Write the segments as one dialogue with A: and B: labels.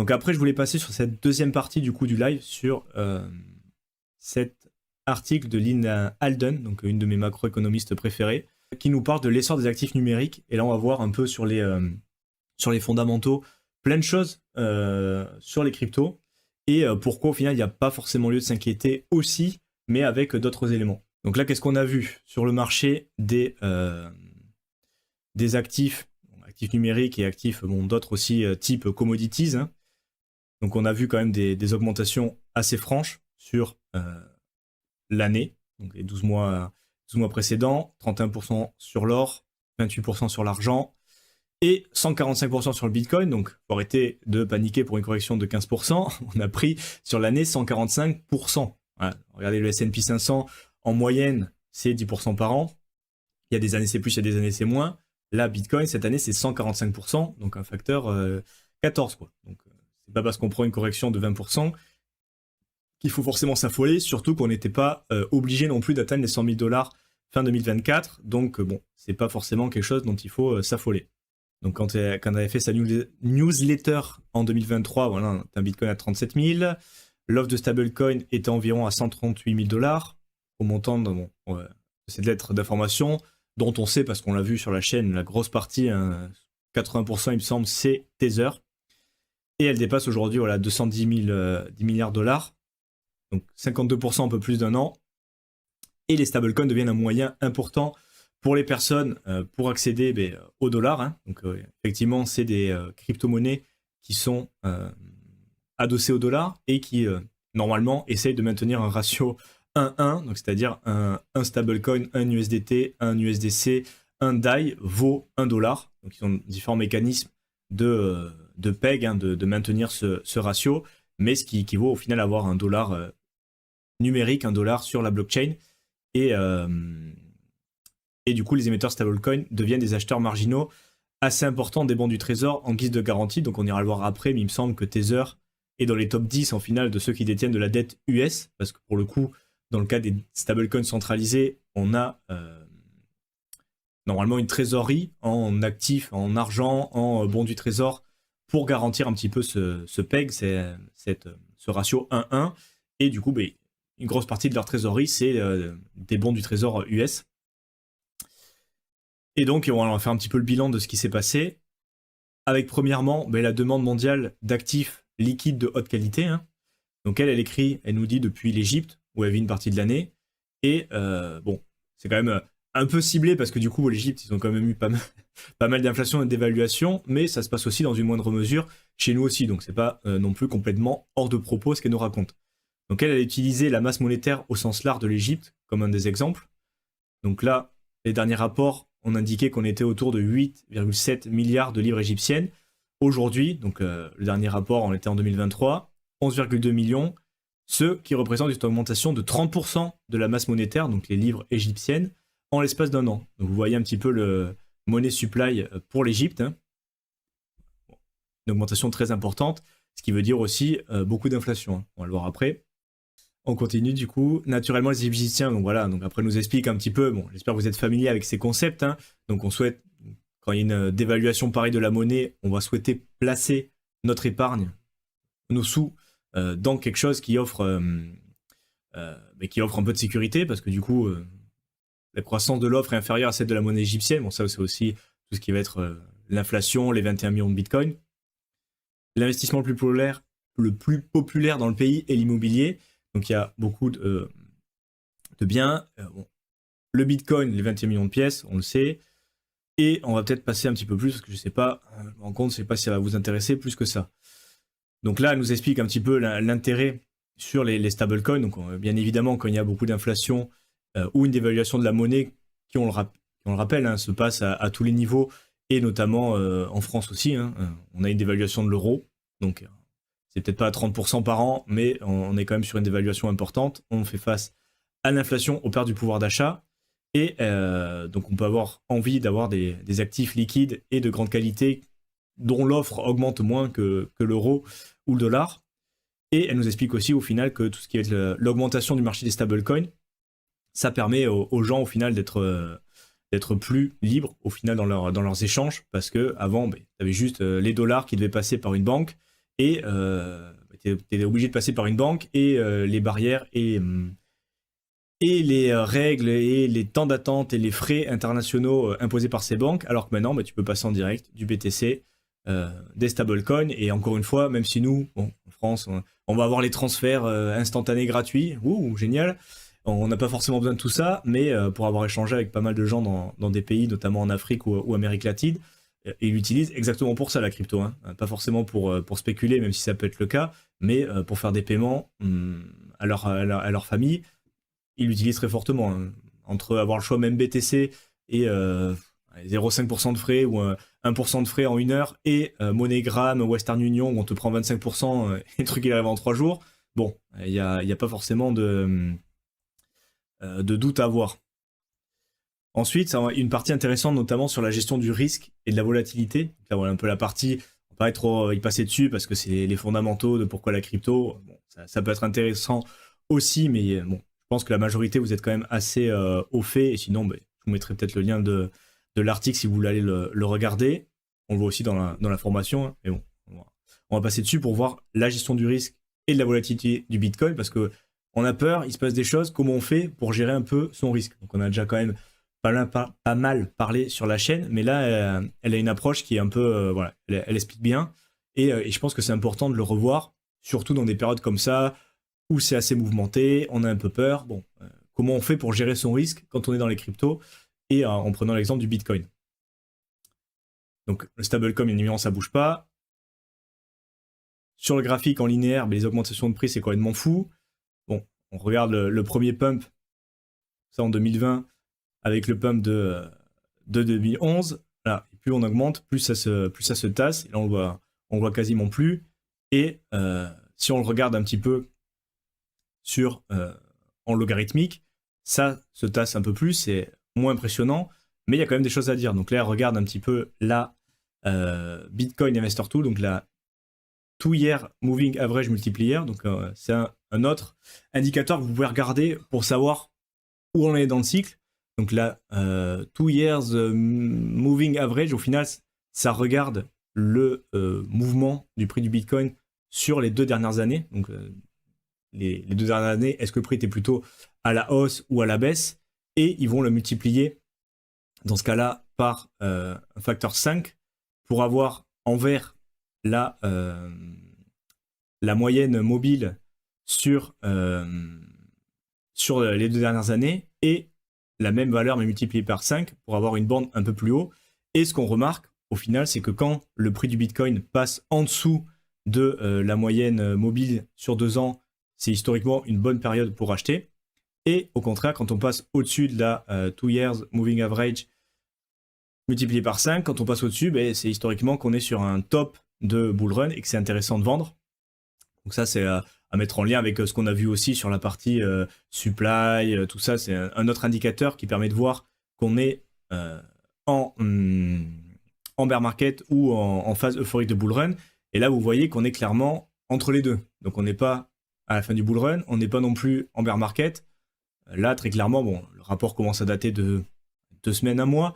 A: Donc après, je voulais passer sur cette deuxième partie du coup du live sur cet article de Lynn Alden, donc une de mes macroéconomistes préférées, qui nous parle de l'essor des actifs numériques. Et là, on va voir un peu sur les fondamentaux, plein de choses sur les cryptos et pourquoi au final il n'y a pas forcément lieu de s'inquiéter aussi, mais avec d'autres éléments. Donc là, qu'est-ce qu'on a vu sur le marché des actifs, numériques et actifs, d'autres aussi type commodities, hein. Donc on a vu quand même des augmentations assez franches sur l'année, donc les 12 mois précédents, 31% sur l'or, 28% sur l'argent et 145% sur le Bitcoin. Donc faut arrêter de paniquer pour une correction de 15%. On a pris sur l'année 145%. Voilà. Regardez le S&P 500, en moyenne, c'est 10% par an. Il y a des années c'est plus, il y a des années c'est moins. Là, Bitcoin, cette année, c'est 145%, donc un facteur 14, quoi. Donc c'est pas parce qu'on prend une correction de 20% qu'il faut forcément s'affoler, surtout qu'on n'était pas obligé non plus d'atteindre les 100 000 $ fin 2024. Donc c'est pas forcément quelque chose dont il faut s'affoler. Donc quand on avait fait sa newsletter en 2023, voilà, un Bitcoin à 37 000. L'offre de stablecoin était environ à 138 000 $, au montant de cette lettre d'information, dont on sait, parce qu'on l'a vu sur la chaîne, la grosse partie, 80% il me semble, c'est Tether. Et elle dépasse aujourd'hui 210 milliards $, donc 52% un peu plus d'un an. Et les stablecoins deviennent un moyen important pour les personnes pour accéder au dollar, hein. Donc effectivement, c'est des crypto-monnaies qui sont adossées au dollar et qui normalement essayent de maintenir un ratio 1-1, donc c'est-à-dire un stablecoin, un USDT, un USDC, un DAI vaut $1. Donc ils ont différents mécanismes de PEG, hein, de maintenir ce ratio, mais ce qui équivaut au final à avoir un dollar numérique, un dollar sur la blockchain. Et du coup, les émetteurs stablecoin deviennent des acheteurs marginaux assez importants des bons du trésor en guise de garantie. Donc on ira le voir après, mais il me semble que Tether est dans les top 10 en finale de ceux qui détiennent de la dette US, parce que pour le coup, dans le cas des stablecoins centralisés, on a normalement une trésorerie en actifs, en argent, en bons du trésor, pour garantir un petit peu ce PEG, ce ratio 1-1. Et du coup, une grosse partie de leur trésorerie, c'est des bons du trésor US. Et donc, on va faire un petit peu le bilan de ce qui s'est passé. Avec premièrement, la demande mondiale d'actifs liquides de haute qualité, hein. Donc elle écrit, elle nous dit depuis l'Égypte, où elle vit une partie de l'année. Et c'est quand même un peu ciblé, parce que du coup, l'Égypte, ils ont quand même eu pas mal d'inflation et d'évaluation, mais ça se passe aussi dans une moindre mesure chez nous aussi. Donc c'est pas non plus complètement hors de propos ce qu'elle nous raconte. Donc elle a utilisé la masse monétaire au sens large de l'Égypte comme un des exemples. Donc là, les derniers rapports ont indiqué qu'on était autour de 8,7 milliards de livres égyptiennes. Aujourd'hui, donc le dernier rapport, on était en 2023, 11,2 millions, ce qui représente une augmentation de 30% de la masse monétaire, donc les livres égyptiennes, en l'espace d'un an. Donc vous voyez un petit peu le money supply pour l'Égypte, hein. Une augmentation très importante, ce qui veut dire aussi beaucoup d'inflation, hein. On va le voir après. On continue du coup. Naturellement, les Égyptiens, donc voilà, donc après nous explique un petit peu, j'espère que vous êtes familier avec ces concepts, hein. Donc on souhaite, quand il y a une dévaluation pareille de la monnaie, on va souhaiter placer notre épargne, nos sous, dans quelque chose qui offre un peu de sécurité, parce que du coup, la croissance de l'offre est inférieure à celle de la monnaie égyptienne. Bon, ça c'est aussi tout ce qui va être l'inflation, les 21 millions de bitcoins. L'investissement le plus populaire dans le pays est l'immobilier. Donc il y a beaucoup de biens. Le Bitcoin, les 21 millions de pièces, on le sait. Et on va peut-être passer un petit peu plus, parce que je sais pas, en compte, je sais pas si ça va vous intéresser plus que ça. Donc là, elle nous explique un petit peu l'intérêt sur les stablecoins. Donc bien évidemment, quand il y a beaucoup d'inflation ou une dévaluation de la monnaie, qui on le rappelle, hein, se passe à tous les niveaux, et notamment en France aussi, hein. On a une dévaluation de l'euro. Donc c'est peut-être pas à 30% par an, mais on est quand même sur une dévaluation importante. On fait face à l'inflation, aux pertes du pouvoir d'achat. Et donc on peut avoir envie d'avoir des actifs liquides et de grande qualité dont l'offre augmente moins que l'euro ou le dollar. Et elle nous explique aussi au final que tout ce qui est l'augmentation du marché des stablecoins, ça permet aux gens au final d'être plus libres au final dans leurs échanges, parce que avant tu avais juste les dollars qui devaient passer par une banque, et tu es obligé de passer par une banque et les barrières et les règles et les temps d'attente et les frais internationaux imposés par ces banques, alors que maintenant, tu peux passer en direct du BTC, des stablecoins, et encore une fois, même si nous, bon, en France, on va avoir les transferts instantanés gratuits, génial, on n'a pas forcément besoin de tout ça, mais pour avoir échangé avec pas mal de gens dans des pays, notamment en Afrique ou Amérique latine, ils l'utilisent exactement pour ça, la crypto, hein. Pas forcément pour spéculer, même si ça peut être le cas, mais pour faire des paiements à leur famille, ils l'utilisent très fortement, hein. Entre avoir le choix même BTC et 0,5% de frais ou 1% de frais en 1 heure et MoneyGram, Western Union où on te prend 25% et le truc il arrive en 3 jours. Bon, il y a pas forcément de doute à avoir. Ensuite, ça a une partie intéressante notamment sur la gestion du risque et de la volatilité. Donc là, voilà un peu la partie, on va pas trop y passer dessus parce que c'est les fondamentaux de pourquoi la crypto. Bon, ça peut être intéressant aussi, mais bon, je pense que la majorité, vous êtes quand même assez au fait. Et sinon, je vous mettrai peut-être le lien de l'article si vous voulez aller le regarder. On le voit aussi dans la formation, hein. Mais bon, on va passer dessus pour voir la gestion du risque et de la volatilité du Bitcoin parce que on a peur, il se passe des choses, comment on fait pour gérer un peu son risque. Donc on a déjà quand même pas mal parlé sur la chaîne, mais là, elle a une approche qui est un peu, voilà, elle explique bien. Et je pense que c'est important de le revoir, surtout dans des périodes comme ça, où c'est assez mouvementé, on a un peu peur. Bon, comment on fait pour gérer son risque quand on est dans les cryptos, et en prenant l'exemple du Bitcoin. Donc le stablecoin, bien évidemment, ça bouge pas. Sur le graphique en linéaire, les augmentations de prix, c'est complètement fou. Bon, on regarde le premier pump, ça en 2020, avec le pump de 2011. Là, plus on augmente, plus ça se tasse. Et là, on le voit quasiment plus. Et si on le regarde un petit peu en logarithmique, ça se tasse un peu plus, c'est moins impressionnant, mais il y a quand même des choses à dire. Donc là, regarde un petit peu la Bitcoin Investor Tool, donc la 2-year Moving Average Multiplier. Donc c'est un autre indicateur que vous pouvez regarder pour savoir où on est dans le cycle. Donc là, 2 years Moving Average, au final, ça regarde le mouvement du prix du Bitcoin sur les 2 dernières années. Donc les 2 dernières années, est-ce que le prix était plutôt à la hausse ou à la baisse? Et ils vont le multiplier, dans ce cas-là, par un facteur 5 pour avoir en vert la moyenne mobile sur les 2 dernières années et la même valeur mais multipliée par 5 pour avoir une bande un peu plus haut. Et ce qu'on remarque au final, c'est que quand le prix du Bitcoin passe en dessous de la moyenne mobile sur 2 ans, c'est historiquement une bonne période pour acheter. Et au contraire, quand on passe au-dessus de la 2 years moving average multiplié par 5, quand on passe au-dessus, c'est historiquement qu'on est sur un top de bull run et que c'est intéressant de vendre. Donc ça, c'est à mettre en lien avec ce qu'on a vu aussi sur la partie supply, tout ça. C'est un autre indicateur qui permet de voir qu'on est en bear market ou en phase euphorique de bull run. Et là, vous voyez qu'on est clairement entre les deux. Donc on n'est pas à la fin du bull run, on n'est pas non plus en bear market. Là, très clairement, bon, le rapport commence à dater de 2 semaines, 1 mois.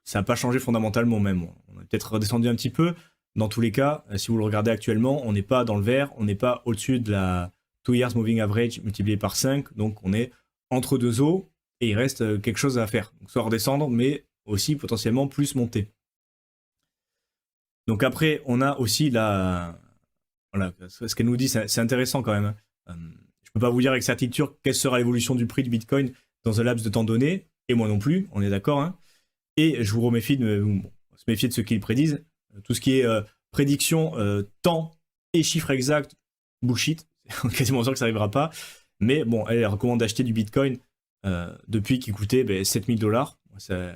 A: Ça n'a pas changé fondamentalement même. On a peut-être redescendu un petit peu. Dans tous les cas, si vous le regardez actuellement, on n'est pas dans le vert, on n'est pas au-dessus de la 2 years moving average multiplié par 5, donc on est entre 2 eaux et il reste quelque chose à faire. Donc soit redescendre, mais aussi potentiellement plus monter. Donc après, on a aussi voilà, ce qu'elle nous dit, c'est intéressant quand même. Je ne peux pas vous dire avec certitude quelle sera l'évolution du prix du Bitcoin dans un laps de temps donné, et moi non plus, on est d'accord, hein. Et je vous reméfie se méfier de ce qu'ils prédisent. Tout ce qui est prédiction, temps et chiffres exacts, bullshit. On est quasiment sûr que ça n'arrivera pas. Mais bon, elle recommande d'acheter du Bitcoin depuis qu'il coûtait $7 000. Je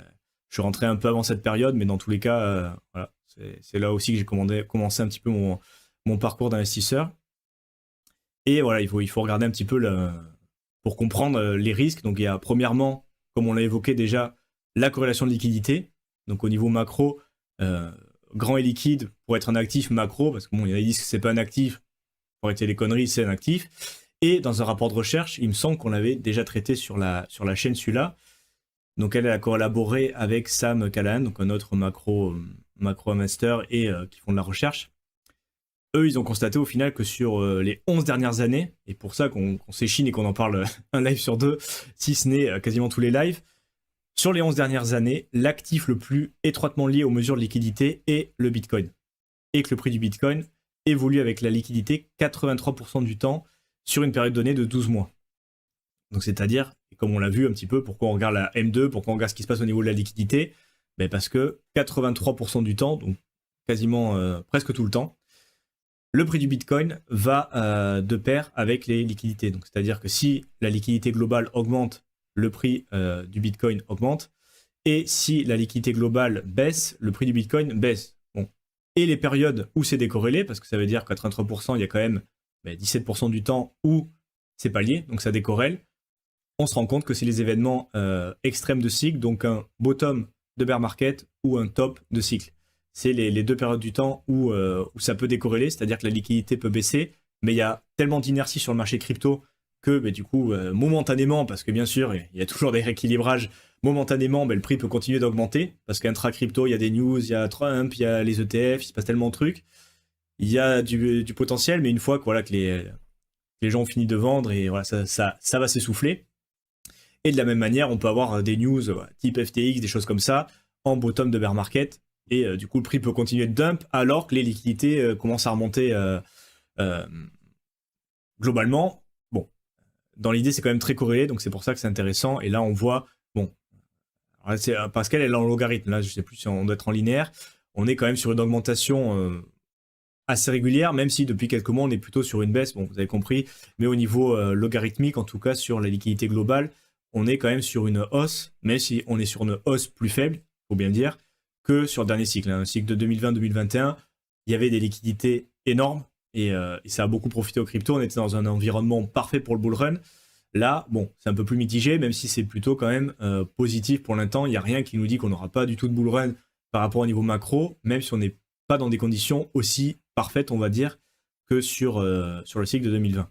A: suis rentré un peu avant cette période, mais dans tous les cas, voilà, c'est là aussi que j'ai commencé un petit peu mon parcours d'investisseur. Et voilà, il faut regarder un petit peu pour comprendre les risques. Donc il y a premièrement, comme on l'a évoqué déjà, la corrélation de liquidité. Donc au niveau macro, grand et liquide pour être un actif macro, parce que bon, il y en a qui disent que c'est pas un actif, pour arrêter les conneries, c'est un actif. Et dans un rapport de recherche, il me semble qu'on l'avait déjà traité sur la chaîne celui-là. Donc elle a collaboré avec Sam Callahan, donc un autre macro master et qui font de la recherche. eux, ils ont constaté au final que sur les 11 dernières années, et pour ça qu'on s'échine et qu'on en parle un live sur deux, si ce n'est quasiment tous les lives, sur les 11 dernières années, l'actif le plus étroitement lié aux mesures de liquidité est le Bitcoin. Et que le prix du Bitcoin évolue avec la liquidité 83% du temps sur une période donnée de 12 mois. Donc c'est-à-dire, comme on l'a vu un petit peu, pourquoi on regarde la M2, pourquoi on regarde ce qui se passe au niveau de la liquidité, ben parce que 83% du temps, donc quasiment presque tout le temps, le prix du Bitcoin va de pair avec les liquidités. Donc c'est-à-dire que si la liquidité globale augmente, le prix du Bitcoin augmente, et si la liquidité globale baisse, le prix du Bitcoin baisse. Bon. Et les périodes où c'est décorrélé, parce que ça veut dire qu'à 83%, il y a quand même 17% du temps où c'est pas lié, donc ça décorrèle, on se rend compte que c'est les événements extrêmes de cycle, donc un bottom de bear market ou un top de cycle. C'est les deux périodes du temps où ça peut décorréler, c'est-à-dire que la liquidité peut baisser, mais il y a tellement d'inertie sur le marché crypto que du coup, momentanément, parce que bien sûr, il y a toujours des rééquilibrages, momentanément, le prix peut continuer d'augmenter, parce qu'intra-crypto, il y a des news, il y a Trump, il y a les ETF, il se passe tellement de trucs, il y a du potentiel, mais une fois que, voilà, que les gens ont fini de vendre, et voilà, ça va s'essouffler. Et de la même manière, on peut avoir des news type FTX, des choses comme ça, en bottom de bear market, et du coup, le prix peut continuer de dump, alors que les liquidités commencent à remonter globalement. Bon, dans l'idée, c'est quand même très corrélé, donc c'est pour ça que c'est intéressant. Et là, on voit, bon, Pascal, elle est en logarithme, là, je sais plus si on doit être en linéaire. On est quand même sur une augmentation assez régulière, même si depuis quelques mois, on est plutôt sur une baisse, bon, vous avez compris, mais au niveau logarithmique, en tout cas, sur la liquidité globale, on est quand même sur une hausse, même si on est sur une hausse plus faible, faut bien le dire, que sur le dernier cycle. Un cycle de 2020-2021, il y avait des liquidités énormes et ça a beaucoup profité aux cryptos. On était dans un environnement parfait pour le bull run. Là, bon, c'est un peu plus mitigé, même si c'est plutôt quand même positif pour l'instant. Il n'y a rien qui nous dit qu'on n'aura pas du tout de bull run par rapport au niveau macro, même si on n'est pas dans des conditions aussi parfaites, on va dire, que sur le cycle de 2020.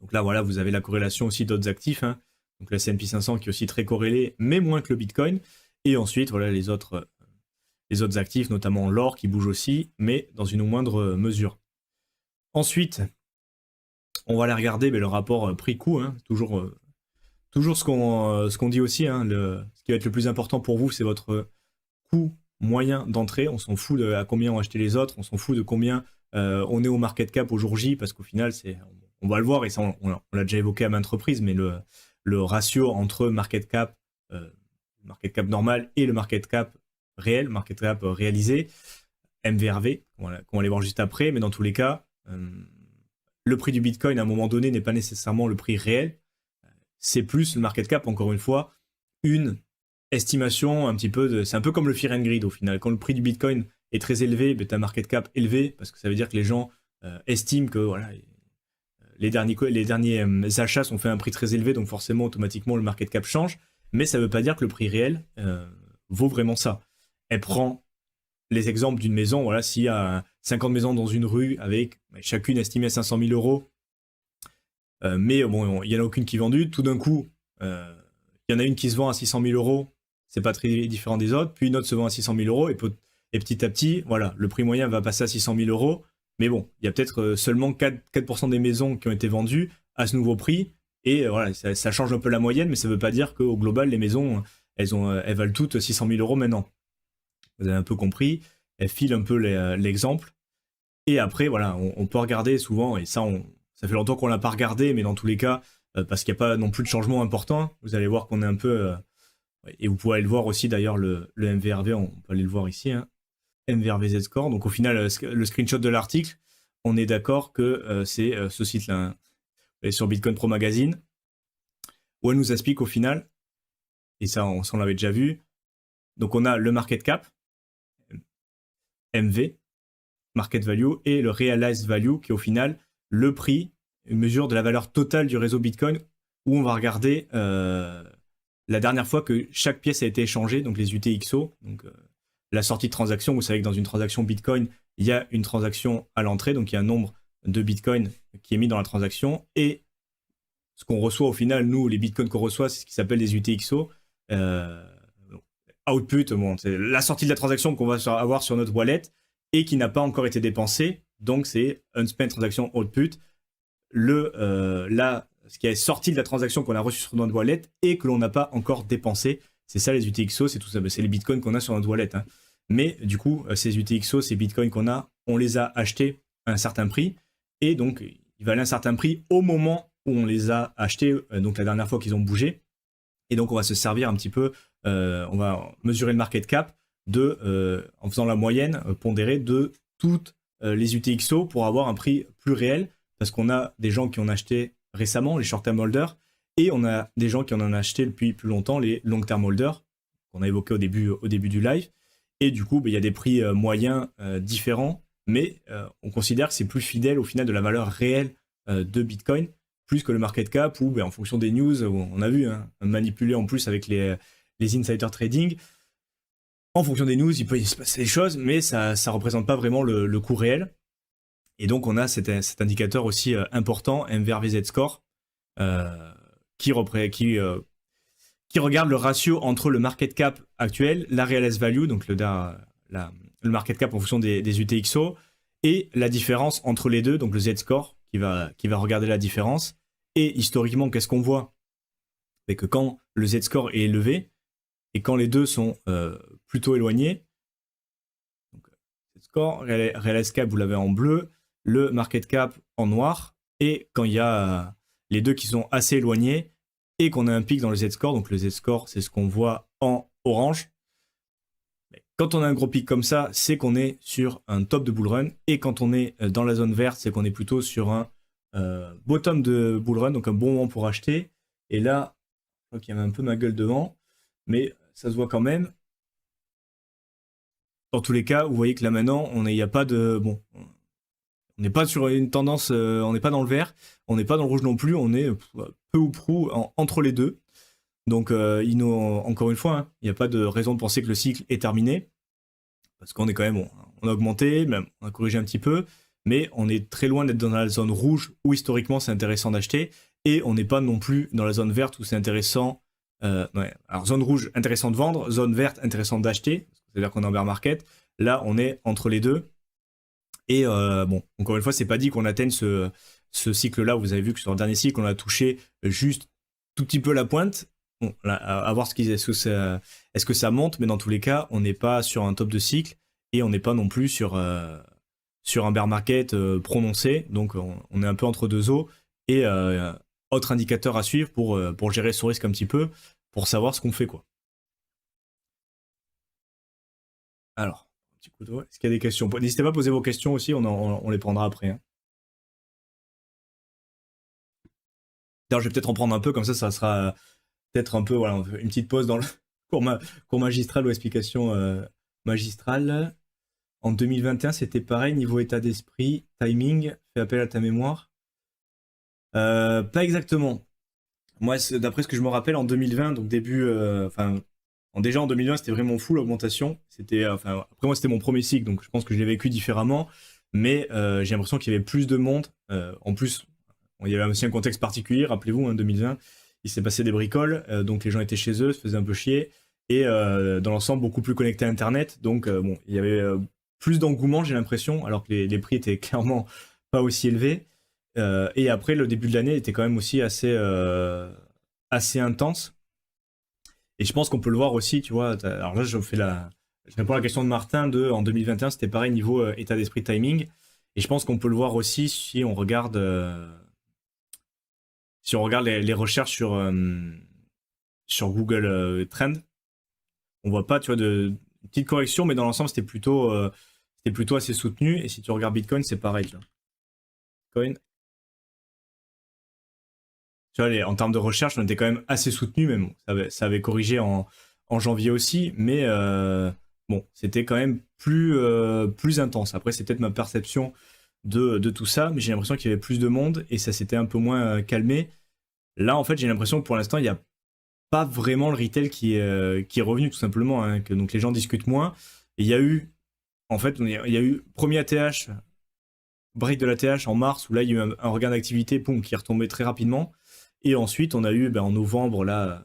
A: Donc là, voilà, vous avez la corrélation aussi d'autres actifs, hein. Donc la S&P 500 qui est aussi très corrélée, mais moins que le Bitcoin. Et ensuite, voilà, les autres actifs, notamment l'or qui bouge aussi, mais dans une moindre mesure. Ensuite, on va aller regarder le rapport prix-coût, hein. Toujours ce qu'on dit aussi, hein, ce qui va être le plus important pour vous, c'est votre coût moyen d'entrée. On s'en fout à combien ont acheté les autres, on s'en fout de combien on est au market cap au jour J, parce qu'au final, on va le voir, et ça on l'a déjà évoqué à maintes reprises, mais le ratio entre market cap normal et le market cap réel, market cap réalisé, MVRV, qu'on va aller voir juste après, mais dans tous les cas, le prix du Bitcoin à un moment donné n'est pas nécessairement le prix réel, c'est plus le market cap, encore une fois, une estimation un petit peu, c'est un peu comme le fear and greed au final. Quand le prix du Bitcoin est très élevé, tu as un market cap élevé, parce que ça veut dire que les gens estiment que voilà, les derniers achats sont faits à un prix très élevé, donc forcément, automatiquement, le market cap change, mais ça ne veut pas dire que le prix réel vaut vraiment ça. Elle prend les exemples d'une maison, voilà, s'il y a 50 maisons dans une rue avec chacune estimée à 500 000 euros, mais bon, il n'y en a aucune qui est vendue, tout d'un coup, il y en a une qui se vend à 600 000 euros, c'est pas très différent des autres, puis une autre se vend à 600 000 euros, et petit à petit, voilà, le prix moyen va passer à 600 000 euros, mais bon, il y a peut-être seulement 4% des maisons qui ont été vendues à ce nouveau prix, et voilà, ça change un peu la moyenne, mais ça ne veut pas dire qu'au global, les maisons, elles valent toutes 600 000 euros maintenant. Vous avez un peu compris, elles filent un peu l'exemple, et après, voilà, on peut regarder souvent, et ça fait longtemps qu'on l'a pas regardé, mais dans tous les cas, parce qu'il n'y a pas non plus de changement important, vous allez voir qu'on est un peu... et vous pouvez aller le voir aussi, d'ailleurs, le MVRV, on peut aller le voir ici, hein, MVRV Z-Score. Donc au final, le screenshot de l'article, on est d'accord que c'est ce site-là, hein, sur Bitcoin Pro Magazine, où elle nous explique au final, et ça on l'avait déjà vu, donc on a le market cap, MV, market value, et le realized value, qui est au final le prix, une mesure de la valeur totale du réseau Bitcoin, où on va regarder la dernière fois que chaque pièce a été échangée, donc les UTXO, donc la sortie de transaction. Vous savez que dans une transaction Bitcoin, il y a une transaction à l'entrée, donc il y a un nombre de Bitcoin qui est mis dans la transaction, et ce qu'on reçoit au final, nous, les Bitcoins qu'on reçoit, c'est ce qui s'appelle des UTXO. Output, bon, c'est la sortie de la transaction qu'on va avoir sur notre wallet et qui n'a pas encore été dépensée Donc c'est unspent transaction output, ce qui est sorti de la transaction qu'on a reçue sur notre wallet et que l'on n'a pas encore dépensé. C'est ça les UTXO, c'est tout ça, c'est les bitcoins qu'on a sur notre wallet. Hein. Mais du coup, ces UTXO, ces bitcoins qu'on a, on les a achetés à un certain prix et donc ils valaient un certain prix au moment où on les a achetés, donc la dernière fois qu'ils ont bougé. Et donc on va se servir un petit peu, on va mesurer le market cap en faisant la moyenne pondérée de toutes les UTXO pour avoir un prix plus réel, parce qu'on a des gens qui ont acheté récemment, les short-term holders, et on a des gens qui en ont acheté depuis plus longtemps, les long-term holders, qu'on a évoqué au début du live. Et du coup, il y a des prix moyens différents, mais on considère que c'est plus fidèle au final de la valeur réelle de Bitcoin, plus que le market cap, où en fonction des news, on a vu, hein, manipuler en plus avec les insider trading, en fonction des news, il peut se passer des choses, mais ça ne représente pas vraiment le coût réel. Et donc, on a cet indicateur aussi important, MVRVZ Score, qui regarde le ratio entre le market cap actuel, la realized value, donc le market cap en fonction des UTXO, et la différence entre les deux, donc le Z-score, qui va regarder la différence. Et historiquement, qu'est-ce qu'on voit? C'est que quand le Z-score est élevé, et quand les deux sont plutôt éloignés, donc Z-score, realized cap, vous l'avez en bleu, le market cap en noir, et quand il y a les deux qui sont assez éloignés, et qu'on a un pic dans le Z-score, donc le Z-score, c'est ce qu'on voit en orange. Quand on a un gros pic comme ça, c'est qu'on est sur un top de bull run, et quand on est dans la zone verte, c'est qu'on est plutôt sur un bottom de bull run, donc un bon moment pour acheter. Et là, je crois qu'il y avait un peu ma gueule devant, mais ça se voit quand même. Dans tous les cas, vous voyez que là maintenant, on n'est pas sur une tendance, on n'est pas dans le vert, on n'est pas dans le rouge non plus, on est peu ou prou entre les deux. Donc, encore une fois, hein, il n'y a pas de raison de penser que le cycle est terminé, parce qu'on est quand même, on a augmenté, même on a corrigé un petit peu, mais on est très loin d'être dans la zone rouge où historiquement c'est intéressant d'acheter, et on n'est pas non plus dans la zone verte où c'est intéressant. Alors zone rouge intéressant de vendre, zone verte intéressant d'acheter, c'est-à-dire qu'on est en bear market. Là, on est entre les deux. Et encore une fois, c'est pas dit qu'on atteigne ce cycle-là. Vous avez vu que sur le dernier cycle, on a touché juste tout petit peu la pointe. Bon, là, à voir est-ce que ça monte, mais dans tous les cas, on n'est pas sur un top de cycle et on n'est pas non plus sur un bear market prononcé. Donc, on est un peu entre deux eaux. Et autre indicateur à suivre pour gérer son risque un petit peu, pour savoir ce qu'on fait, quoi. Alors, un petit coup d'eau. Est-ce qu'il y a des questions? N'hésitez pas à poser vos questions aussi, on les prendra après. Hein. D'ailleurs, je vais peut-être en prendre un peu, comme ça sera peut-être un peu, voilà, une petite pause dans le cours magistral ou explication magistrale. En 2021, c'était pareil, niveau état d'esprit, timing, fais appel à ta mémoire. Pas exactement. Moi, d'après ce que je me rappelle, en 2020, donc déjà en 2020, c'était vraiment fou l'augmentation. Après moi, c'était mon premier cycle, donc je pense que je l'ai vécu différemment. Mais j'ai l'impression qu'il y avait plus de monde. En plus, il y avait aussi un contexte particulier. Rappelez-vous, en 2020, il s'est passé des bricoles, donc les gens étaient chez eux, se faisaient un peu chier. Et dans l'ensemble, beaucoup plus connectés à Internet. Donc il y avait plus d'engouement, j'ai l'impression, alors que les prix étaient clairement pas aussi élevés. Et après, le début de l'année était quand même aussi assez intense. Et je pense qu'on peut le voir aussi, tu vois. Alors là, je réponds à la question de Martin en 2021, c'était pareil niveau état d'esprit timing. Et je pense qu'on peut le voir aussi si on regarde les recherches sur Google Trend. On voit pas, tu vois, de petite correction, mais dans l'ensemble, c'était plutôt assez soutenu. Et si tu regardes Bitcoin, c'est pareil. Tu vois. Bitcoin. Tu vois, en termes de recherche, on était quand même assez soutenu, même ça avait corrigé en janvier aussi, mais c'était quand même plus intense. Après, c'est peut-être ma perception de tout ça, mais j'ai l'impression qu'il y avait plus de monde et ça s'était un peu moins calmé. Là, en fait, j'ai l'impression que pour l'instant, il n'y a pas vraiment le retail qui est revenu, tout simplement, hein, que donc les gens discutent moins. Et il y a eu, en fait, il y a eu premier ATH, break de l'ATH en mars, où là, il y a eu un regain d'activité, qui est retombé très rapidement. Et ensuite, on a eu en novembre, là,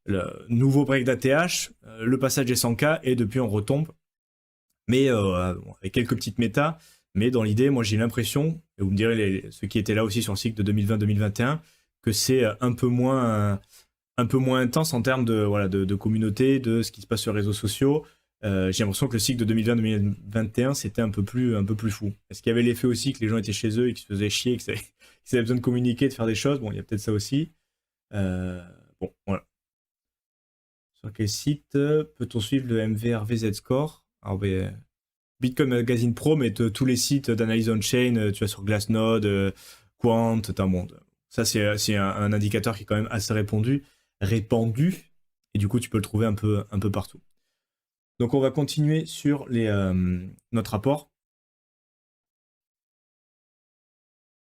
A: le nouveau break d'ATH, le passage des 100K, et depuis, on retombe. Mais avec quelques petites méta. Mais dans l'idée, moi j'ai l'impression, et vous me direz ceux qui étaient là aussi sur le cycle de 2020-2021, que c'est un peu moins intense en termes de communauté, de ce qui se passe sur les réseaux sociaux. J'ai l'impression que le cycle de 2020-2021, c'était un peu plus fou. Est-ce qu'il y avait l'effet aussi que les gens étaient chez eux et qu'ils se faisaient chier, qu'ils avaient besoin de communiquer, de faire des choses? Bon, il y a peut-être ça aussi. Bon, voilà. Sur quel site peut-on suivre le MVRVZ Score? Alors, Bitcoin Magazine Pro, mais tous les sites d'analyse on-chain, tu vas sur Glassnode, Quant, t'as un monde. Ça, c'est un indicateur qui est quand même assez répandu, et du coup, tu peux le trouver un peu partout. Donc, on va continuer sur notre rapport.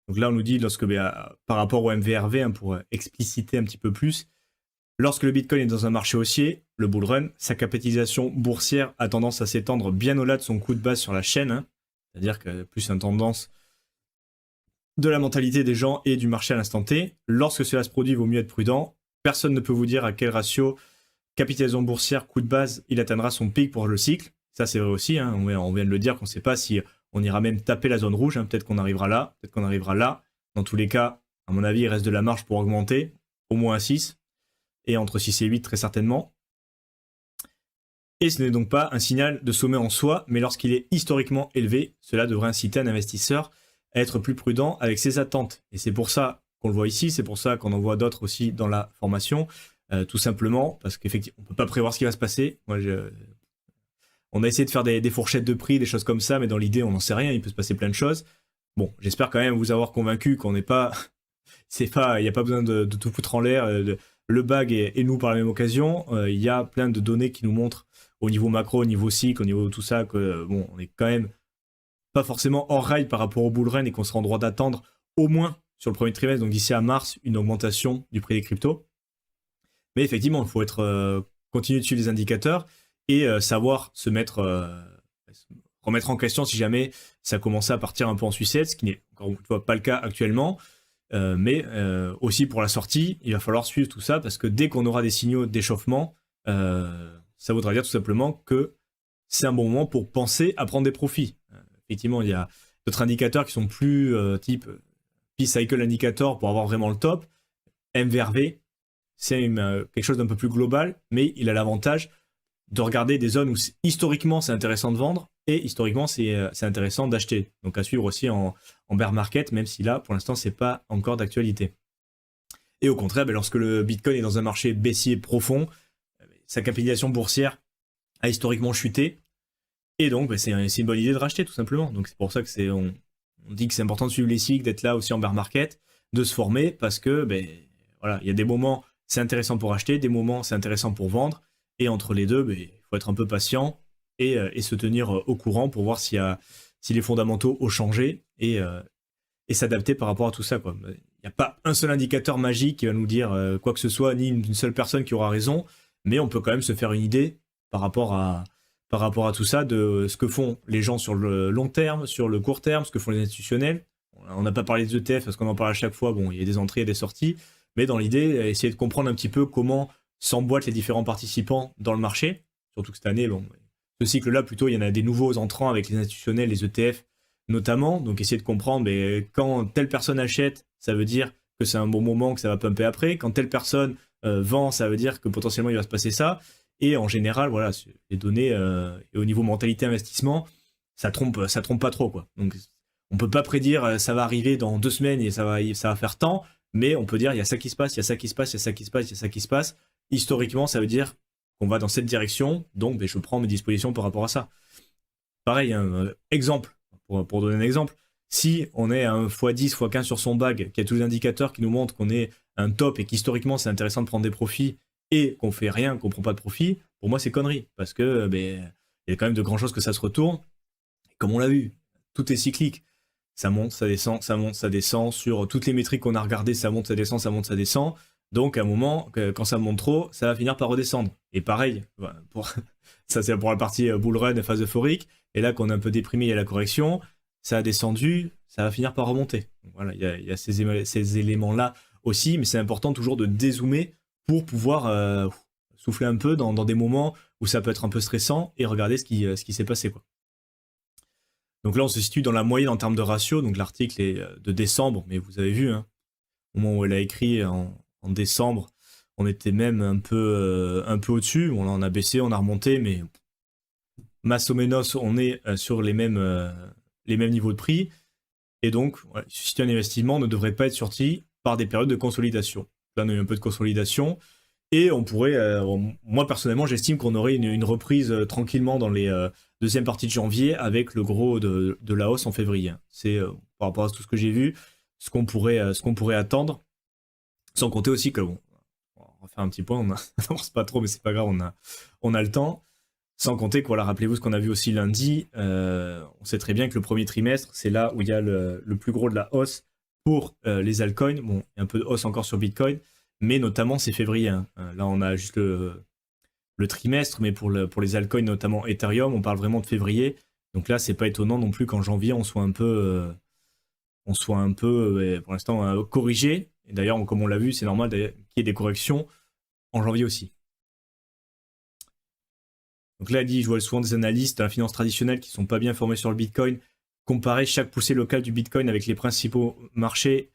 A: Donc là, on nous dit, par rapport au MVRV, pour expliciter un petit peu plus, lorsque le Bitcoin est dans un marché haussier, le bull run, sa capitalisation boursière a tendance à s'étendre bien au-delà de son coût de base sur la chaîne, c'est-à-dire que plus une tendance de la mentalité des gens et du marché à l'instant T. Lorsque cela se produit, il vaut mieux être prudent. Personne ne peut vous dire à quel ratio capitalisation boursière, coût de base, il atteindra son pic pour le cycle. Ça, c'est vrai aussi. On vient de le dire qu'on ne sait pas si on ira même taper la zone rouge. Peut-être qu'on arrivera là, peut-être qu'on arrivera là. Dans tous les cas, à mon avis, il reste de la marge pour augmenter, au moins à 6, et entre 6 et 8 très certainement. Et ce n'est donc pas un signal de sommet en soi, mais lorsqu'il est historiquement élevé, cela devrait inciter un investisseur à être plus prudent avec ses attentes. Et c'est pour ça qu'on le voit ici, c'est pour ça qu'on en voit d'autres aussi dans la formation, tout simplement, parce qu'effectivement, on ne peut pas prévoir ce qui va se passer. On a essayé de faire des fourchettes de prix, des choses comme ça, mais dans l'idée, on n'en sait rien, il peut se passer plein de choses. Bon, j'espère quand même vous avoir convaincu qu'on n'est pas... il n'y a pas besoin de tout foutre en l'air. Le bag et nous par la même occasion. Il y a plein de données qui nous montrent au niveau macro, au niveau cycle, au niveau de tout ça, que bon, on est quand même pas forcément hors rail par rapport au bull run et qu'on sera en droit d'attendre au moins sur le premier trimestre, donc d'ici à mars, une augmentation du prix des cryptos. Mais effectivement, il faut continuer de suivre les indicateurs et savoir remettre en question si jamais ça commençait à partir un peu en sucette, ce qui n'est encore une fois pas le cas actuellement. Mais aussi pour la sortie, il va falloir suivre tout ça parce que dès qu'on aura des signaux d'échauffement, ça voudra dire tout simplement que c'est un bon moment pour penser à prendre des profits. Effectivement, il y a d'autres indicateurs qui sont plus type P-Cycle Indicator pour avoir vraiment le top. MVRV, c'est quelque chose d'un peu plus global, mais il a l'avantage de regarder des zones où historiquement c'est intéressant de vendre et historiquement c'est intéressant d'acheter. Donc à suivre aussi en bear market, même si là pour l'instant c'est pas encore d'actualité. Et au contraire, lorsque le Bitcoin est dans un marché baissier profond, sa capitalisation boursière a historiquement chuté et donc c'est une bonne idée de racheter tout simplement. Donc c'est pour ça que on dit que c'est important de suivre les cycles, d'être là aussi en bear market, de se former parce que voilà, il y a des moments c'est intéressant pour acheter, des moments c'est intéressant pour vendre. Et entre les deux, il faut être un peu patient et se tenir au courant pour voir si les fondamentaux ont changé et s'adapter par rapport à tout ça. Il n'y a pas un seul indicateur magique qui va nous dire quoi que ce soit, ni une seule personne qui aura raison, mais on peut quand même se faire une idée par rapport à tout ça de ce que font les gens sur le long terme, sur le court terme, ce que font les institutionnels. On n'a pas parlé des ETF parce qu'on en parle à chaque fois, bon, il y a des entrées et des sorties, mais dans l'idée, essayer de comprendre un petit peu comment s'emboîtent les différents participants dans le marché, surtout que cette année, ce cycle-là, plutôt, il y en a des nouveaux entrants avec les institutionnels, les ETF notamment, donc essayer de comprendre, quand telle personne achète, ça veut dire que c'est un bon moment, que ça va pumper après, quand telle personne vend, ça veut dire que potentiellement il va se passer ça, et en général, voilà, les données, et au niveau mentalité investissement, ça trompe pas trop, quoi. Donc on peut pas prédire ça va arriver dans 2 semaines et ça va faire tant, mais on peut dire il y a ça qui se passe, il y a ça qui se passe, il y a ça qui se passe, il y a ça qui se passe. Historiquement, ça veut dire qu'on va dans cette direction, donc je prends mes dispositions par rapport à ça. Pareil, exemple, pour donner un exemple, si on est à un x10, x15 sur son bag, qu'il y a tous les indicateurs qui nous montrent qu'on est un top et qu'historiquement c'est intéressant de prendre des profits et qu'on fait rien, qu'on prend pas de profit, pour moi c'est connerie, parce que il y a quand même de grandes choses que ça se retourne. Et comme on l'a vu, tout est cyclique. Ça monte, ça descend, ça monte, ça descend. Sur toutes les métriques qu'on a regardées, ça monte, ça descend, ça monte, ça descend. Donc, à un moment, quand ça monte trop, ça va finir par redescendre. Et pareil, ça c'est pour la partie bull run, phase euphorique. Et là, qu'on est un peu déprimé, il y a la correction. Ça a descendu, ça va finir par remonter. Donc, voilà, il y a ces éléments-là aussi. Mais c'est important toujours de dézoomer pour pouvoir souffler un peu dans des moments où ça peut être un peu stressant et regarder ce qui s'est passé, quoi. Donc là, on se situe dans la moyenne en termes de ratio. Donc l'article est de décembre, mais vous avez vu, hein, au moment où elle a écrit en décembre, on était même un peu au-dessus. On a baissé, on a remonté, mais masso menos, on est sur les mêmes niveaux de prix. Et donc, voilà, si un investissement ne devrait pas être sorti par des périodes de consolidation. Là, on a eu un peu de consolidation. Et on pourrait, moi personnellement, j'estime qu'on aurait une reprise tranquillement dans les deuxième partie de janvier avec le gros de la hausse en février. C'est par rapport à tout ce que j'ai vu, ce qu'on pourrait attendre. Sans compter aussi que, bon, on va faire un petit point, on n'avance pas trop, mais c'est pas grave, on a le temps. Sans compter que, voilà, rappelez-vous ce qu'on a vu aussi lundi, on sait très bien que le premier trimestre, c'est là où il y a le plus gros de la hausse pour les altcoins. Bon, il y a un peu de hausse encore sur Bitcoin, mais notamment c'est février. Hein. Là, on a juste le trimestre, mais pour les altcoins, notamment Ethereum, on parle vraiment de février. Donc là, c'est pas étonnant non plus qu'en janvier, on soit un peu, pour l'instant, corrigé. Et d'ailleurs, comme on l'a vu, c'est normal qu'il y ait des corrections en janvier aussi. Donc là, il dit, je vois souvent des analystes de la finance traditionnelle qui sont pas bien formés sur le Bitcoin, comparer chaque poussée locale du Bitcoin avec les principaux marchés,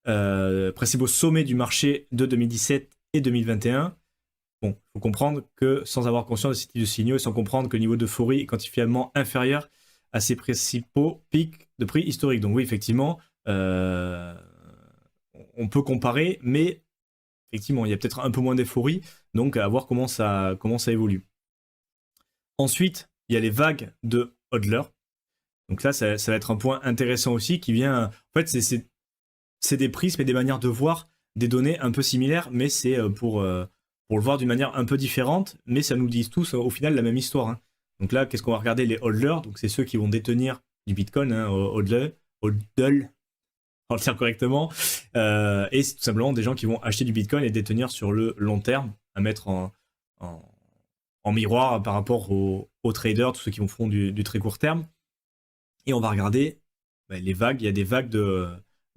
A: principaux sommets du marché de 2017 et 2021. Bon, il faut comprendre que sans avoir conscience de ces types de signaux et sans comprendre que le niveau d'euphorie est quantifiablement inférieur à ses principaux pics de prix historiques. Donc oui, effectivement, on peut comparer, mais effectivement, il y a peut-être un peu moins d'euphorie, donc à voir comment ça évolue. Ensuite, il y a les vagues de hodlers. Donc là, ça va être un point intéressant aussi qui vient... En fait, c'est des prismes et des manières de voir des données un peu similaires, mais c'est pour le voir d'une manière un peu différente, mais ça nous dit tous au final la même histoire. Hein. Donc là, qu'est-ce qu'on va regarder? Les hodlers, donc c'est ceux qui vont détenir du Bitcoin, hein, hodl, on le dire correctement, et c'est tout simplement des gens qui vont acheter du Bitcoin et détenir sur le long terme, à mettre en miroir par rapport aux traders, tous ceux qui font du très court terme. Et on va regarder les vagues. Il y a des vagues de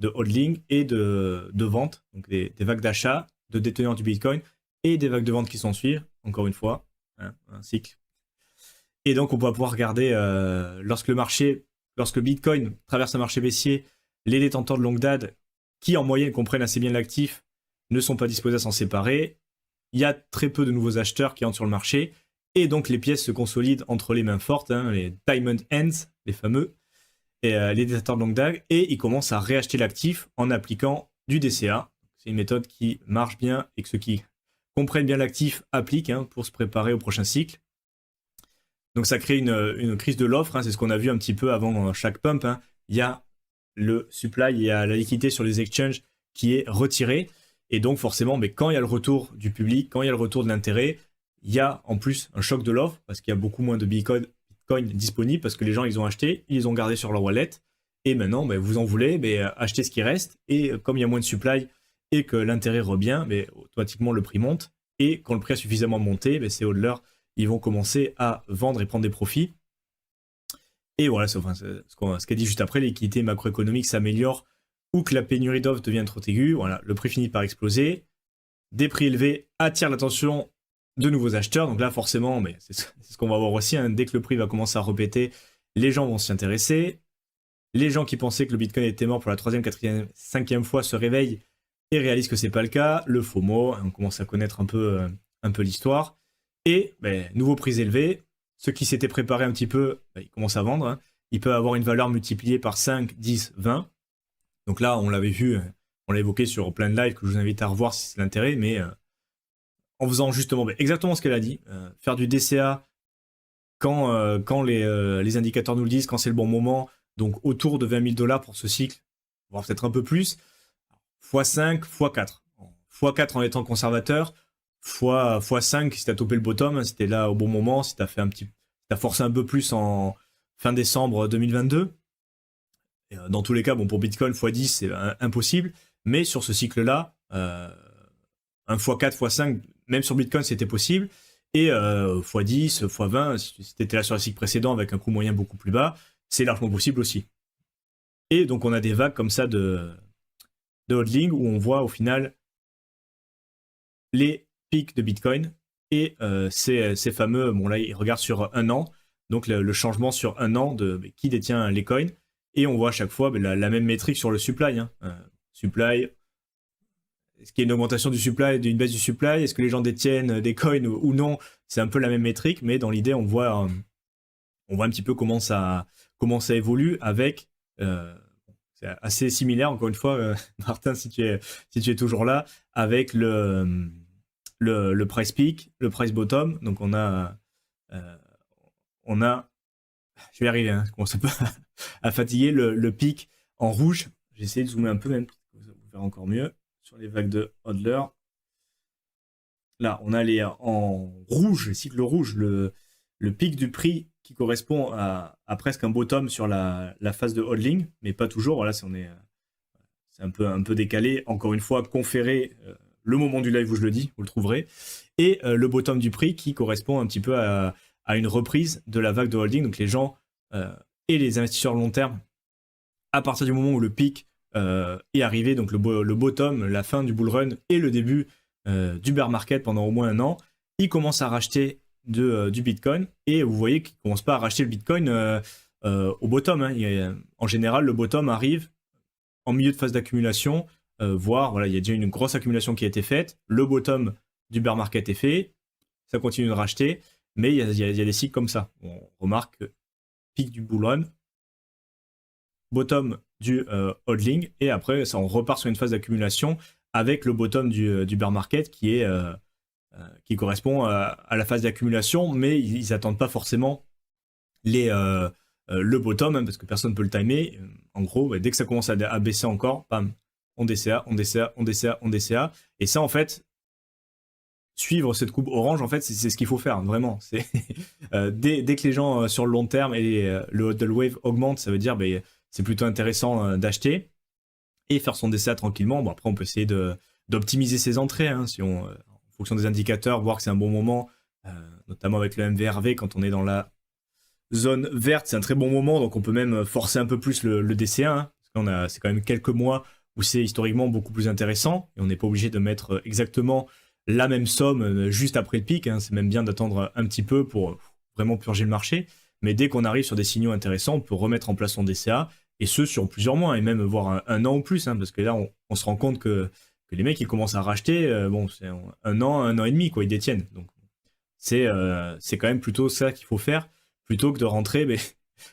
A: hodling et de vente, donc des vagues d'achat, de déteneurs du Bitcoin et des vagues de vente qui s'en suivent, encore une fois, hein, un cycle. Et donc on va pouvoir regarder lorsque le Bitcoin traverse un marché baissier, les détenteurs de longue date qui en moyenne comprennent assez bien l'actif ne sont pas disposés à s'en séparer. Il y a très peu de nouveaux acheteurs qui entrent sur le marché et donc les pièces se consolident entre les mains fortes, hein, les diamond hands, les fameux, et les détenteurs de longue date, et ils commencent à réacheter l'actif en appliquant du DCA. C'est une méthode qui marche bien et que ceux qui comprennent bien l'actif appliquent, hein, pour se préparer au prochain cycle. Donc ça crée une crise de l'offre, hein, c'est ce qu'on a vu un petit peu avant chaque pump. Hein. Il y a le supply, il y a la liquidité sur les exchanges qui est retirée. Et donc forcément, mais quand il y a le retour du public, quand il y a le retour de l'intérêt, il y a en plus un choc de l'offre parce qu'il y a beaucoup moins de Bitcoin disponibles parce que les gens, ils ont acheté, ils les ont gardés sur leur wallet. Et maintenant, vous en voulez, achetez ce qui reste. Et comme il y a moins de supply et que l'intérêt revient, automatiquement le prix monte. Et quand le prix a suffisamment monté, ces hodlers, ils vont commencer à vendre et prendre des profits. Et voilà, ce qu'a dit juste après, l'équité macroéconomique s'améliore ou que la pénurie d'offres devient trop aiguë. Voilà, le prix finit par exploser. Des prix élevés attirent l'attention de nouveaux acheteurs. Donc là, forcément, c'est ce qu'on va voir aussi. Hein. Dès que le prix va commencer à repéter, les gens vont s'y intéresser. Les gens qui pensaient que le Bitcoin était mort pour la 3e, 4e, 5e fois se réveillent et réalisent que c'est pas le cas. Le FOMO, on commence à connaître un peu l'histoire. Et nouveaux prix élevés. Ceux qui s'étaient préparés un petit peu, ils commencent à vendre. Hein. Ils peuvent avoir une valeur multipliée par 5, 10, 20. Donc là, on l'avait vu, on l'a évoqué sur plein de lives que je vous invite à revoir si c'est l'intérêt, mais en faisant justement exactement ce qu'elle a dit, faire du DCA quand les indicateurs nous le disent, quand c'est le bon moment, donc autour de 20 000 $ pour ce cycle, voire peut-être un peu plus, x5, x4. x4 en étant conservateur, x5 si tu as topé le bottom, si tu es là au bon moment, si tu as forcé un peu plus en fin décembre 2022. Et dans tous les cas, pour Bitcoin, x10, c'est impossible. Mais sur ce cycle-là, un x4, x5, même sur Bitcoin, c'était possible. Et x10, x20, si tu étais là sur le cycle précédent avec un coût moyen beaucoup plus bas, c'est largement possible aussi. Et donc, on a des vagues comme ça de hodling où on voit au final les pics de Bitcoin et ces fameux, là, ils regardent sur un an. donc le changement sur un an de qui détient les coins. Et on voit à chaque fois la même métrique sur le supply. Supply, est-ce qu'il y a une augmentation du supply, une baisse du supply? Est-ce que les gens détiennent des coins ou non? C'est un peu la même métrique, mais dans l'idée, on voit un petit peu comment ça évolue avec... c'est assez similaire, encore une fois, Martin, si tu es toujours là, avec le price peak, le price bottom. Donc on a, je vais y arriver, je commence un peu à fatiguer, le pic en rouge. J'ai essayé de zoomer un peu même, pour que vous verrez encore mieux sur les vagues de Hodler. Là, on a en rouge, les cycles rouges, le pic du prix qui correspond à presque un bottom sur la phase de hodling, mais pas toujours. Voilà, c'est un peu décalé. Encore une fois, conféré le moment du live où je le dis, vous le trouverez. Et le bottom du prix qui correspond un petit peu à une reprise de la vague de holding. Donc les gens et les investisseurs long terme, à partir du moment où le pic est arrivé, donc le bottom, la fin du bull run et le début du bear market pendant au moins un an, ils commencent à racheter du Bitcoin, et vous voyez qu'ils ne commencent pas à racheter le Bitcoin au bottom. En général, le bottom arrive en milieu de phase d'accumulation, voire voilà, il y a déjà une grosse accumulation qui a été faite, le bottom du bear market est fait, ça continue de racheter, mais il y a des cycles comme ça. On remarque pic du bull run, bottom du hodling, et après ça, on repart sur une phase d'accumulation avec le bottom du bear market qui correspond à la phase d'accumulation, mais ils n'attendent pas forcément le bottom, parce que personne ne peut le timer. En gros, dès que ça commence à baisser encore, bam, on DCA. Et ça, en fait, suivre cette courbe orange, en fait, c'est ce qu'il faut faire, vraiment. Dès que les gens sur le long terme et le hodl wave augmente, ça veut dire c'est plutôt intéressant d'acheter et faire son DCA tranquillement. Bon, après, on peut essayer d'optimiser ses entrées, si en fonction des indicateurs, voir que c'est un bon moment, notamment avec le MVRV, quand on est dans la zone verte, c'est un très bon moment, donc on peut même forcer un peu plus le DCA, parce que c'est quand même quelques mois où c'est historiquement beaucoup plus intéressant, et on n'est pas obligé de mettre exactement la même somme juste après le pic, c'est même bien d'attendre un petit peu pour vraiment purger le marché, mais dès qu'on arrive sur des signaux intéressants, on peut remettre en place son DCA, et ce sur plusieurs mois, et même voire un an ou plus, parce que là on se rend compte que les mecs ils commencent à racheter, c'est un an et demi, quoi, ils détiennent. Donc c'est quand même plutôt ça qu'il faut faire, plutôt que de rentrer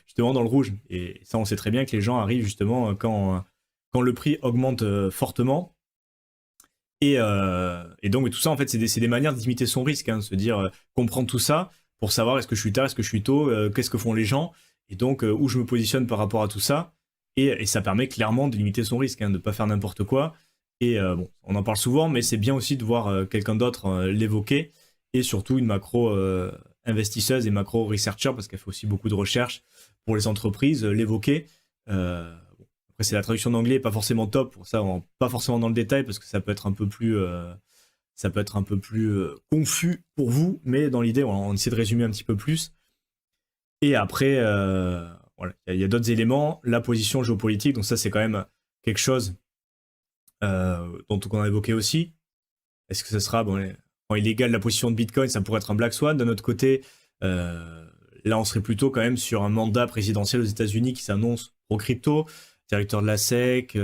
A: justement dans le rouge. Et ça, on sait très bien que les gens arrivent justement quand le prix augmente fortement. Et donc tout ça, en fait, c'est des manières de limiter son risque, se dire, comprendre tout ça pour savoir est-ce que je suis tard, est-ce que je suis tôt, qu'est-ce que font les gens, et donc où je me positionne par rapport à tout ça. Et ça permet clairement de limiter son risque, de ne pas faire n'importe quoi. Et on en parle souvent, mais c'est bien aussi de voir quelqu'un d'autre l'évoquer, et surtout une macro investisseuse et macro researcher, parce qu'elle fait aussi beaucoup de recherches pour les entreprises, l'évoquer. Après, c'est la traduction d'anglais, pas forcément top, pour ça, pas forcément dans le détail, parce que ça peut être un peu plus confus pour vous, mais dans l'idée, on essaie de résumer un petit peu plus. Et après, voilà, il y a d'autres éléments, la position géopolitique, donc ça, c'est quand même quelque chose dont on a évoqué aussi. Est-ce que ce sera illégal la position de Bitcoin, ça pourrait être un black swan. D'un autre côté, là on serait plutôt quand même sur un mandat présidentiel aux États-Unis qui s'annonce pro-crypto, directeur de la SEC,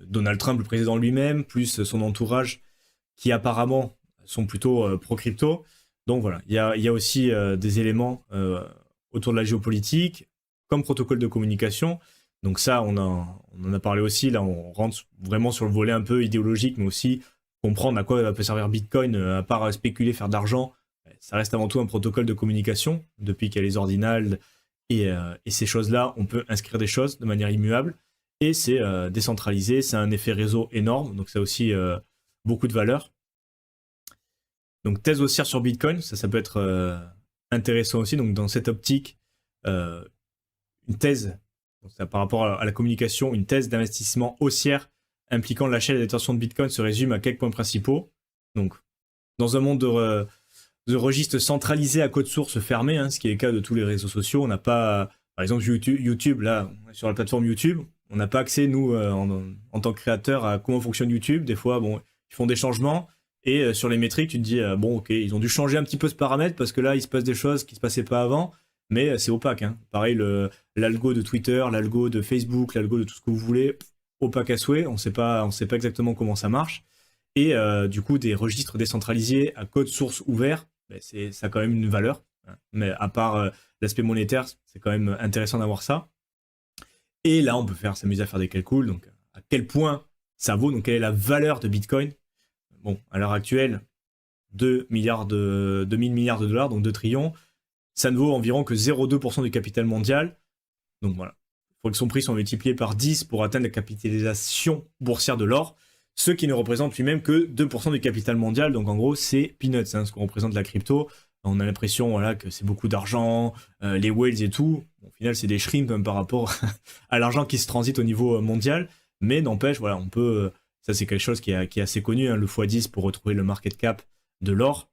A: Donald Trump, le président lui-même, plus son entourage qui apparemment sont plutôt pro-crypto. Donc voilà, il y a aussi des éléments autour de la géopolitique comme protocole de communication. Donc ça, on en a parlé aussi. Là, on rentre vraiment sur le volet un peu idéologique, mais aussi comprendre à quoi peut servir Bitcoin, à part spéculer, faire d'argent. Ça reste avant tout un protocole de communication. Depuis qu'il y a les ordinals et ces choses-là, on peut inscrire des choses de manière immuable. Et c'est décentralisé, c'est un effet réseau énorme. Donc ça a aussi beaucoup de valeur. Donc thèse haussière sur Bitcoin, ça peut être intéressant aussi. Donc dans cette optique, une thèse, donc ça, par rapport à la communication, une thèse d'investissement haussière impliquant l'achat et la détention de Bitcoin se résume à quelques points principaux. Donc, dans un monde de registres centralisés à code source fermé, ce qui est le cas de tous les réseaux sociaux, on n'a pas, par exemple YouTube, là, sur la plateforme YouTube, on n'a pas accès, nous, en tant que créateur, à comment fonctionne YouTube. Des fois, ils font des changements, et sur les métriques, tu te dis, ok, ils ont dû changer un petit peu ce paramètre, parce que là, il se passe des choses qui ne se passaient pas avant, mais c'est opaque. Hein. Pareil, l'algo de Twitter, l'algo de Facebook, l'algo de tout ce que vous voulez, opaque à souhait. On sait pas exactement comment ça marche. Et du coup, des registres décentralisés à code source ouvert, ben, ça a quand même une valeur. Hein. Mais à part l'aspect monétaire, c'est quand même intéressant d'avoir ça. Et là, on peut s'amuser à faire des calculs. Donc, à quel point ça vaut, donc quelle est la valeur de Bitcoin. Bon, à l'heure actuelle, 2000 milliards de dollars, donc 2 trillions, ça ne vaut environ que 0,2% du capital mondial. Donc voilà, il faut que son prix soit multiplié par 10 pour atteindre la capitalisation boursière de l'or, ce qui ne représente lui-même que 2% du capital mondial. Donc en gros, c'est peanuts, hein, ce qu'on représente la crypto. On a l'impression voilà, que c'est beaucoup d'argent, les whales et tout. Bon, au final, c'est des shrimps par rapport à l'argent qui se transite au niveau mondial. Mais n'empêche, voilà, on peut. Ça, c'est quelque chose qui est assez connu, hein, le x10 pour retrouver le market cap de l'or.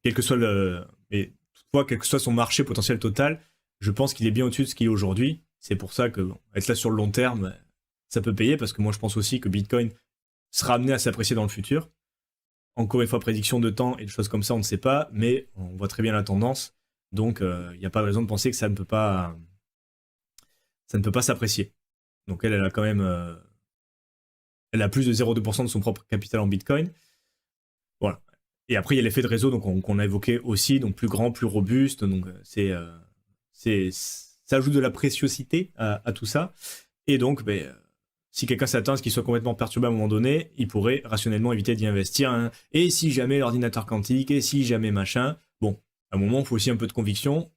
A: Quel que soit mais toutefois, quel que soit son marché potentiel total, je pense qu'il est bien au-dessus de ce qu'il est aujourd'hui. C'est pour ça que être là sur le long terme, ça peut payer, parce que moi, je pense aussi que Bitcoin sera amené à s'apprécier dans le futur. Encore une fois, prédiction de temps et des choses comme ça, on ne sait pas, mais on voit très bien la tendance. Donc, il n'y a pas de raison de penser que ça ne peut pas s'apprécier. Donc, elle a quand même, elle a plus de 0,2% de son propre capital en Bitcoin. Voilà. Et après, il y a l'effet de réseau, donc qu'on a évoqué aussi, donc plus grand, plus robuste. Donc, ça ajoute de la préciosité à tout ça. Et donc, si quelqu'un s'attend à ce qu'il soit complètement perturbé à un moment donné, il pourrait rationnellement éviter d'y investir. Hein. Et si jamais l'ordinateur quantique, et si jamais machin, bon, à un moment, il faut aussi un peu de conviction.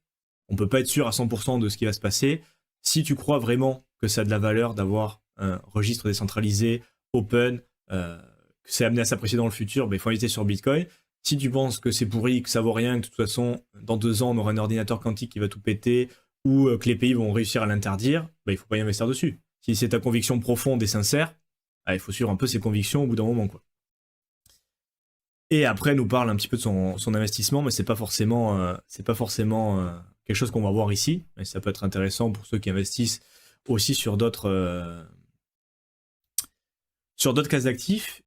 A: On peut pas être sûr à 100% de ce qui va se passer. Si tu crois vraiment que ça a de la valeur d'avoir un registre décentralisé, open, que c'est amené à s'apprécier dans le futur, il faut investir sur Bitcoin. Si tu penses que c'est pourri, que ça vaut rien, que de toute façon, dans 2 ans, on aura un ordinateur quantique qui va tout péter, ou que les pays vont réussir à l'interdire, il faut pas y investir dessus. Si c'est ta conviction profonde et sincère, il faut suivre un peu ses convictions au bout d'un moment, quoi. Et après, nous parle un petit peu de son investissement, mais c'est pas forcément quelque chose qu'on va voir ici. Mais ça peut être intéressant pour ceux qui investissent aussi sur d'autres classes d'actifs.